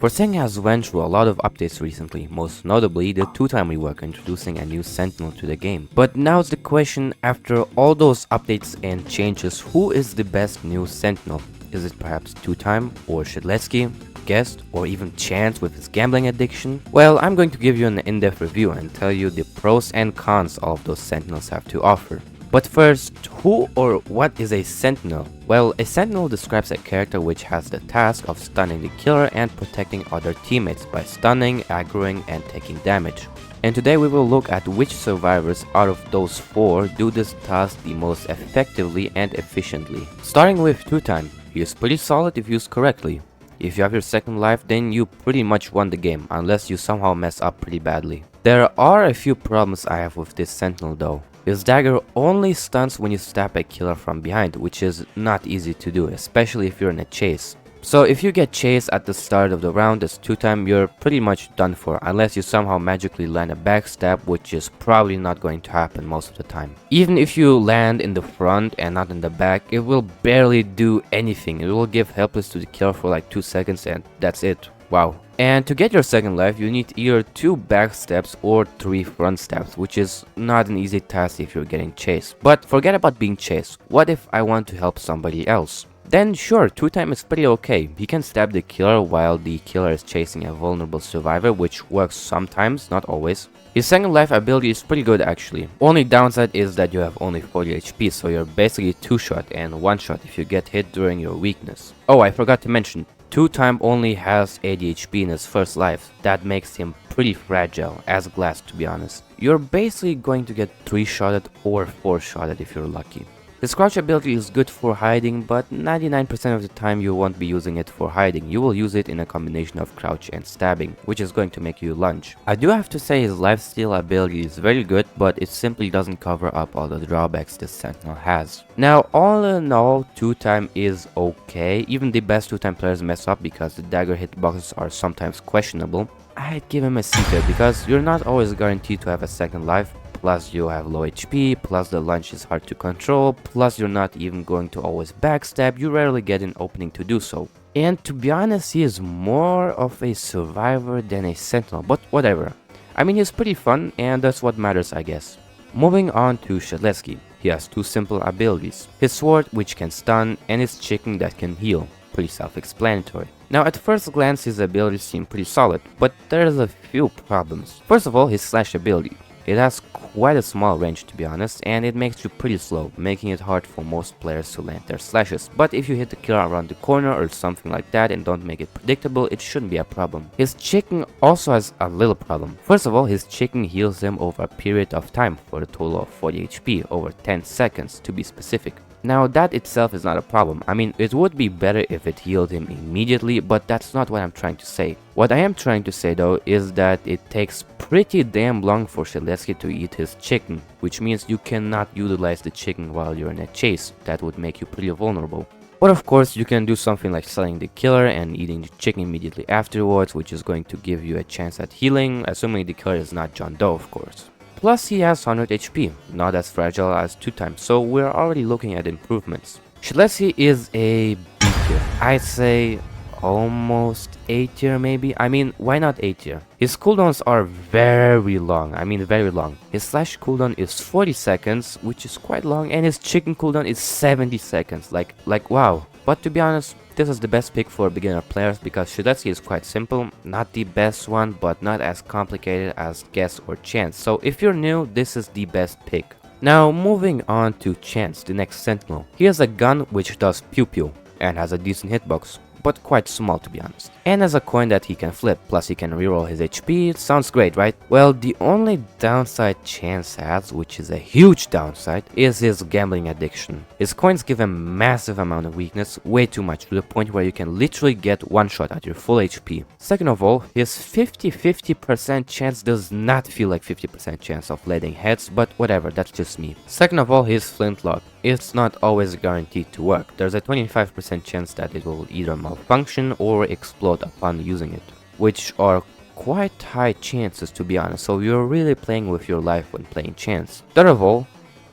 Forseng has went through a lot of updates recently, most notably the 2-time rework introducing a new Sentinel to the game. But now's the question, after all those updates and changes, who is the best new Sentinel? Is it perhaps 2-time or Shedletsky, Guest, or even Chance with his gambling addiction? Well, I'm going to give you an in-depth review and tell you the pros and cons all of those Sentinels have to offer. But first, who or what is a Sentinel? Well, a Sentinel describes a character which has the task of stunning the killer and protecting other teammates by stunning, aggroing, and taking damage. And today we will look at which survivors out of those 4 do this task the most effectively and efficiently. Starting with 2-time, he is pretty solid if used correctly. If you have your second life, then you pretty much won the game, unless you somehow mess up pretty badly. There are a few problems I have with this Sentinel though. His dagger only stuns when you stab a killer from behind, which is not easy to do, especially if you're in a chase. So if you get chased at the start of the round as 2-time, you're pretty much done for, unless you somehow magically land a backstab, which is probably not going to happen most of the time. Even if you land in the front and not in the back, it will barely do anything. It will give helpless to the killer for like 2 seconds and that's it. Wow. And to get your second life, you need either 2 back steps or 3 front steps, which is not an easy task if you're getting chased. But forget about being chased. What if I want to help somebody else? Then sure, 2-time is pretty okay. He can stab the killer while the killer is chasing a vulnerable survivor, which works sometimes, not always. His second life ability is pretty good actually. Only downside is that you have only 40 HP, so you're basically 2-shot and 1-shot if you get hit during your weakness. Oh, I forgot to mention, 2-time only has 80 HP in his first life. That makes him pretty fragile, as glass to be honest. You're basically going to get 3-shotted or 4-shotted if you're lucky. His crouch ability is good for hiding, but 99% of the time you won't be using it for hiding. You will use it in a combination of crouch and stabbing, which is going to make you lunge. I do have to say his lifesteal ability is very good, but it simply doesn't cover up all the drawbacks this Sentinel has. Now, all in all, 2-time is okay. Even the best 2-time players mess up because the dagger hitboxes are sometimes questionable. I'd give him a C tier because you're not always guaranteed to have a second life. Plus you have low HP, plus the lunge is hard to control, plus you're not even going to always backstab, you rarely get an opening to do so. And to be honest, he is more of a survivor than a sentinel, but whatever. I mean, he's pretty fun and that's what matters, I guess. Moving on to Shalleski. He has 2 simple abilities. His sword, which can stun, and his chicken that can heal. Pretty self-explanatory. Now at first glance his abilities seem pretty solid, but there's a few problems. First of all, his slash ability. It has quite a small range to be honest, and it makes you pretty slow, making it hard for most players to land their slashes. But if you hit the killer around the corner or something like that and don't make it predictable, it shouldn't be a problem. His chicken also has a little problem. First of all, his chicken heals him over a period of time for a total of 40 HP, over 10 seconds to be specific. Now that itself is not a problem. I mean, it would be better if it healed him immediately, but that's not what I'm trying to say. What I am trying to say though is that it takes pretty damn long for Shalleski to eat his chicken, which means you cannot utilize the chicken while you're in a chase. That would make you pretty vulnerable. But of course you can do something like selling the killer and eating the chicken immediately afterwards, which is going to give you a chance at healing, assuming the killer is not John Doe of course. Plus he has 100 HP, not as fragile as 2-time, so we're already looking at improvements. Shalleski is a B tier. I'd say almost A tier maybe. I mean, why not A tier? His cooldowns are very long, I mean very long. His slash cooldown is 40 seconds, which is quite long, and his chicken cooldown is 70 seconds, like wow. But to be honest, this is the best pick for beginner players because Shalleski is quite simple, not the best one, but not as complicated as Guess or Chance. So if you're new, this is the best pick. Now moving on to Chance, the next Sentinel. He has a gun which does pew pew and has a decent hitbox, but quite small to be honest. And has a coin that he can flip, plus he can reroll his HP. It sounds great, right? Well, the only downside Chance has, which is a huge downside, is his gambling addiction. His coins give him massive amount of weakness, way too much, to the point where you can literally get one shot at your full HP. Second of all, his 50% chance does not feel like 50% chance of letting heads, but whatever, that's just me. Second of all, his flintlock. It's not always guaranteed to work. There's a 25% chance that it will either malfunction or explode upon using it, which are quite high chances to be honest, so you're really playing with your life when playing Chance. Third of all,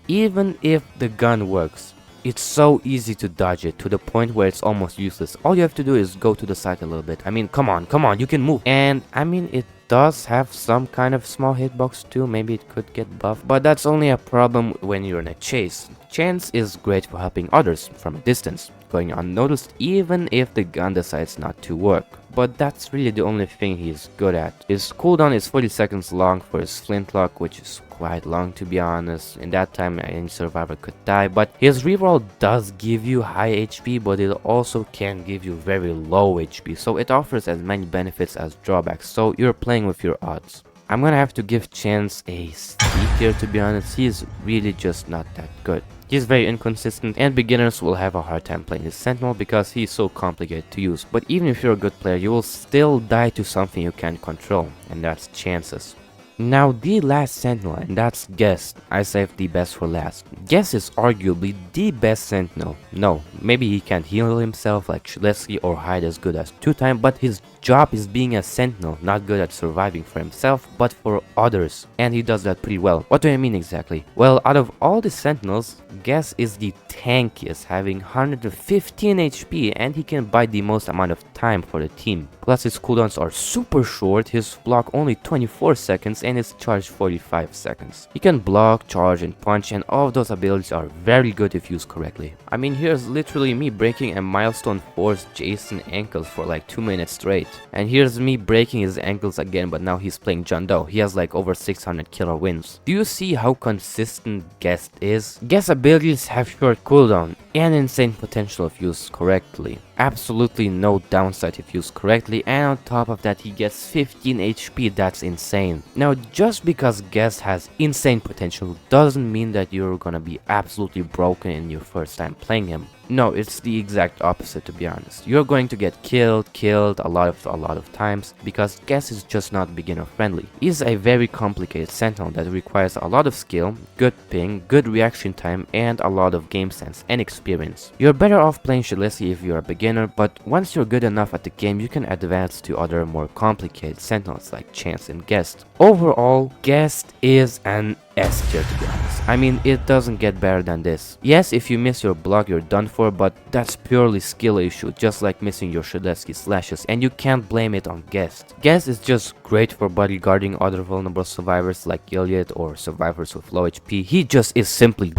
even if the gun works, It's so easy to dodge it to the point where it's almost useless. All you have to do is go to the side a little bit. I mean, come on, you can move. And I mean, it does have some kind of small hitbox too. Maybe it could get buffed, but that's only a problem when you're in a chase. Chance is great for helping others from a distance, going unnoticed even if the gun decides not to work. But that's really the only thing he's good at. His cooldown is 40 seconds long for his flintlock, which is quite long to be honest. In that time any survivor could die, but his reroll does give you high HP, but it also can give you very low HP, so it offers as many benefits as drawbacks, so you're playing with your odds. I'm gonna have to give Chance a C tier to be honest. He's really just not that good. He's very inconsistent and beginners will have a hard time playing his Sentinel because he's so complicated to use. But even if you're a good player, you will still die to something you can't control, and that's chances. Now the last Sentinel, and that's Guest. I saved the best for last. Guest is arguably the best Sentinel. No, maybe he can't heal himself like Shalleski or hide as good as 2-time, but his job is being a Sentinel, not good at surviving for himself, but for others. And he does that pretty well. What do I mean exactly? Well, out of all the Sentinels, Guest is the tankiest, having 115 HP, and he can buy the most amount of time for the team. Plus his cooldowns are super short, his block only 24 seconds and his charge 45 seconds. He can block, charge and punch, and all of those abilities are very good if used correctly. I mean, here's literally me breaking a milestone 4's Jason ankles for like 2 minutes straight. And here's me breaking his ankles again, but now he's playing John Doe. He has like over 600 killer wins. Do you see how consistent Guest is? Guest abilities have short cooldown and insane potential if used correctly. Absolutely no downside if used correctly, and on top of that he gets 15 HP, that's insane. Now just because Guest has insane potential doesn't mean that you're gonna be absolutely broken in your first time playing him. No, it's the exact opposite to be honest. You're going to get killed a lot of times because Guest is just not beginner friendly. He's a very complicated Sentinel that requires a lot of skill, good ping, good reaction time, and a lot of game sense and experience. You're better off playing Shalleski if you're a beginner, but once you're good enough at the game you can advance to other more complicated Sentinels like Chance and Guest. Overall, Guest is an S tier to be honest. I mean, it doesn't get better than this. Yes, if you miss your block you're done for, but that's purely skill issue, just like missing your Shedletsky slashes, and you can't blame it on Guest. Guest is just great for bodyguarding other vulnerable survivors like Elliot or survivors with low HP. He just is simply...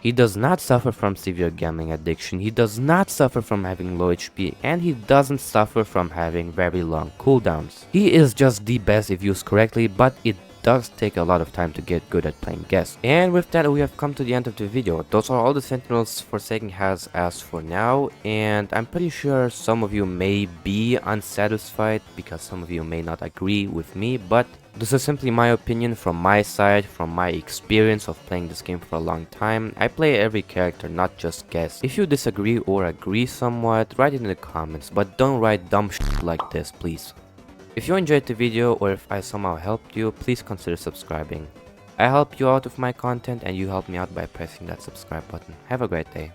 He does not suffer from severe gambling addiction, he does not suffer from having low HP, and he doesn't suffer from having very long cooldowns. He is just the best if used correctly, but it does take a lot of time to get good at playing Guest. And with that we have come to the end of the video. Those are all the Sentinels Forsaken has as for now, and I'm pretty sure some of you may be unsatisfied because some of you may not agree with me, but this is simply my opinion from my side, from my experience of playing this game for a long time. I play every character, not just Guest. If you disagree or agree somewhat, write it in the comments, but don't write dumb shit like this, please. If you enjoyed the video or if I somehow helped you, please consider subscribing. I help you out with my content and you help me out by pressing that subscribe button. Have a great day.